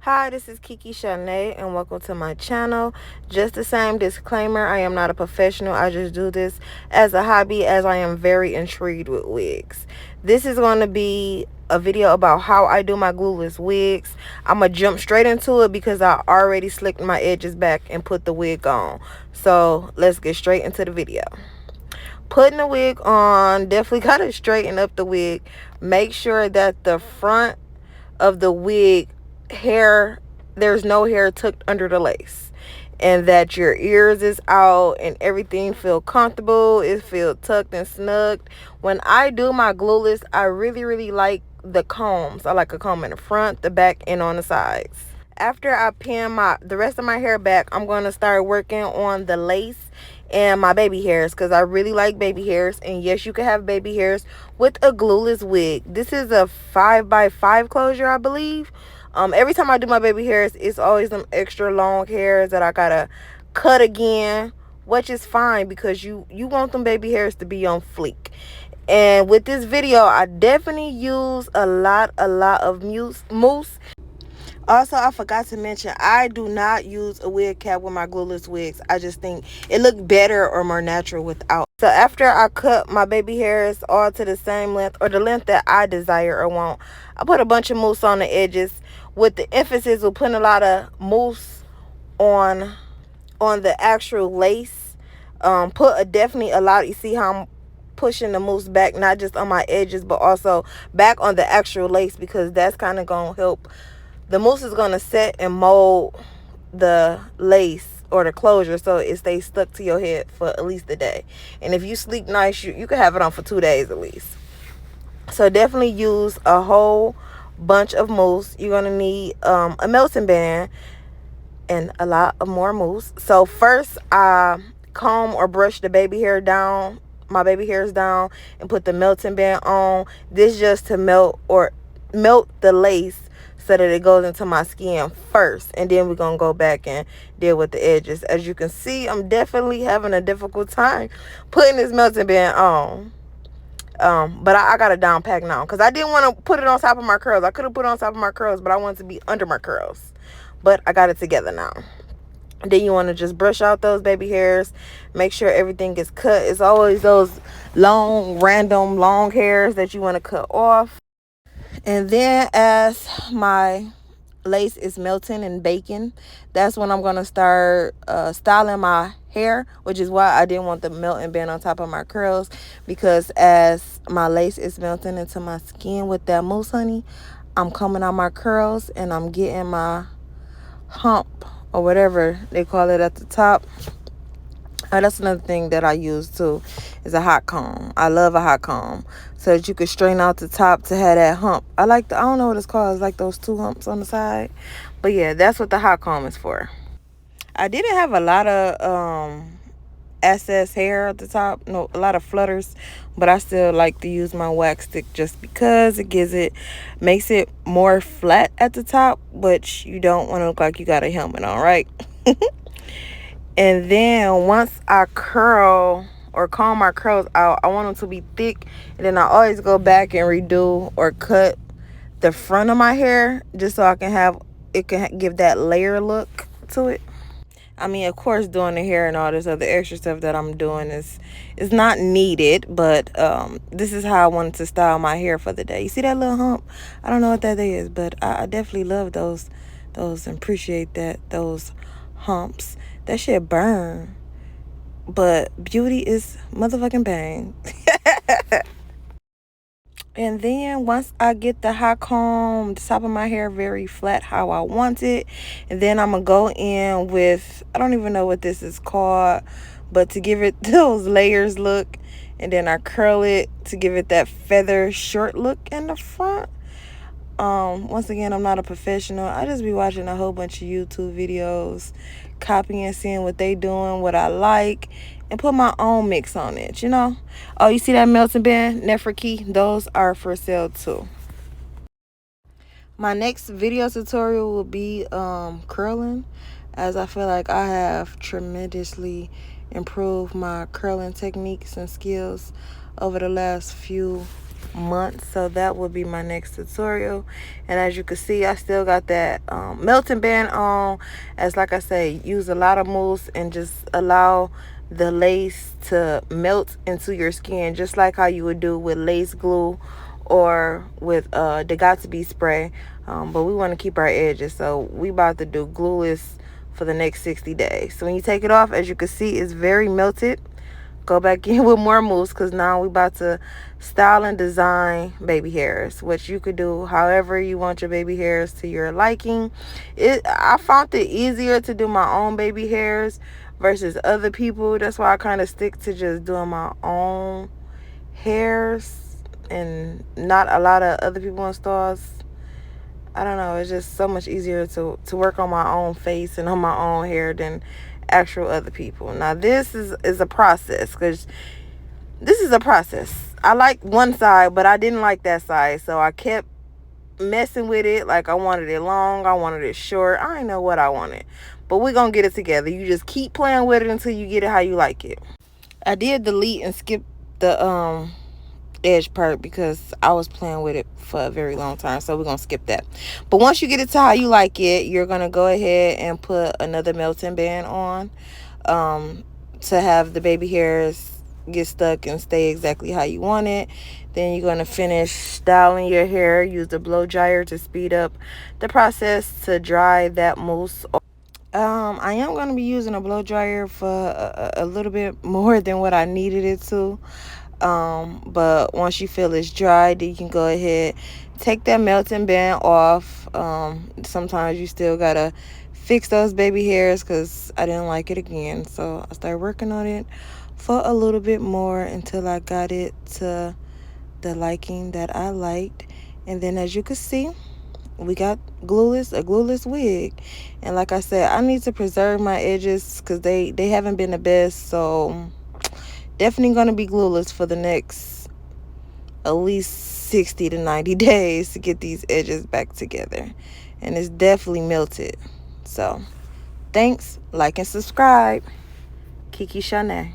Hi, this is Kiki Shanae, and welcome to my channel. Just the same disclaimer, I am not a professional. I just do this as a hobby, as I am very intrigued with wigs. This is going to be a video about how I do my glueless wigs. I'm going to jump straight into it because I already slicked my edges back and put the wig on. So let's get straight into the video. Putting the wig on, definitely got to straighten up the wig. Make sure that the front of the wig hair, there's no hair tucked under the lace, and that your ears is out and everything feel comfortable. It feel tucked and snugged. When I do my glueless, I really like the combs. I like a comb in the front, the back, and on the sides. After I pin the rest of my hair back, I'm going to start working on the lace and my baby hairs, because I really like baby hairs. And yes, you can have baby hairs with a glueless wig. This is a 5x5 closure, I believe. Every time I do my baby hairs, it's always some extra long hairs that I gotta cut again, which is fine because you want them baby hairs to be on fleek. And with this video, I definitely use a lot of mousse. Also, I forgot to mention, I do not use a wig cap with my glueless wigs. I just think it looked better or more natural without. So after I cut my baby hairs all to the same length, or the length that I desire or want, I put a bunch of mousse on the edges, with the emphasis of putting a lot of mousse on the actual lace. Definitely a lot. You see how I'm pushing the mousse back, not just on my edges, but also back on the actual lace, because that's kind of gonna help. The mousse is going to set and mold the lace or the closure so it stays stuck to your head for at least a day. And if you sleep nice, you can have it on for 2 days at least. So definitely use a whole bunch of mousse. You're going to need a melting band and a lot of more mousse. So first, I comb or brush the baby hair down, my baby hairs down, and put the melting band on. This just to melt the lace so that it goes into my skin first, and then we're gonna go back and deal with the edges. As you can see, I'm definitely having a difficult time putting this melting band on. But I got it down packed now, because I didn't want to put it on top of my curls. I could have put it on top of my curls, but I wanted to be under my curls. But I got it together now. Then you want to just brush out those baby hairs. Make sure everything is cut. It's always those random long hairs that you want to cut off. And then as my lace is melting and baking, that's when I'm going to start styling my hair, which is why I didn't want the melting band on top of my curls, because as my lace is melting into my skin with that mousse, honey, I'm combing out my curls and I'm getting my hump, or whatever they call it, at the top. That's another thing that I use too, is a hot comb. I love a hot comb, so that you can straighten out the top to have that hump. I don't know what it's called. It's like those 2 humps on the side. But yeah, that's what the hot comb is for. I didn't have a lot of excess hair at the top, no, a lot of flutters, but I still like to use my wax stick just because makes it more flat at the top, but you don't want to look like you got a helmet on, right? And then once I curl or comb my curls out, I want them to be thick. And then I always go back and redo or cut the front of my hair, just so it can give that layer look to it. I mean, of course, doing the hair and all this other extra stuff that I'm doing is not needed, but this is how I wanted to style my hair for the day. You see that little hump? I don't know what that is, but I definitely love those and appreciate those humps. That shit burn, but beauty is motherfucking pain. And then once I get the hot comb, the top of my hair very flat how I want it, and then I'm gonna go in with, I don't even know what this is called, but to give it those layers look, and then I curl it to give it that feather short look in the front. Once again, I'm not a professional. I just be watching a whole bunch of YouTube videos, copying, seeing what they doing, what I like, and put my own mix on it, you know. Oh, you see that melting band, Neferkey? Those are for sale too. My next video tutorial will be curling, as I feel like I have tremendously improved my curling techniques and skills over the last few month, so that will be my next tutorial. And as you can see, I still got that melting band on, as like I say, use a lot of mousse and just allow the lace to melt into your skin, just like how you would do with lace glue or with the got to be spray. But we want to keep our edges, so we about to do glueless for the next 60 days. So when you take it off, as you can see, it's very melted. Go back in with more mousse, because now we about to style and design baby hairs, which you could do however you want your baby hairs to your liking. I found it easier to do my own baby hairs versus other people. That's why I kind of stick to just doing my own hairs and not a lot of other people in stores. I don't know, it's just so much easier to work on my own face and on my own hair than actual other people. Now this is a process, because this is a process. I like one side, but I didn't like that side, so I kept messing with it. Like, I wanted it long, I wanted it short, I didn't know what I wanted, but we're gonna get it together. You just keep playing with it until you get it how you like it. I did delete and skip the edge part because I was playing with it for a very long time, so we're gonna skip that. But once you get it to how you like it, you're gonna go ahead and put another melting band on, to have the baby hairs get stuck and stay exactly how you want it. Then you're gonna finish styling your hair. Use the blow dryer to speed up the process to dry that mousse. I am going to be using a blow dryer for a little bit more than what I needed it to. But once you feel it's dry, then you can go ahead, take that melting band off. Sometimes you still gotta fix those baby hairs, because I didn't like it again, so I started working on it for a little bit more until I got it to the liking that I liked. And then, as you can see, we got a glueless wig. And like I said, I need to preserve my edges because they haven't been the best, so definitely going to be glueless for the next at least 60 to 90 days to get these edges back together. And it's definitely melted. So thanks, like and subscribe. Kiki Shanae.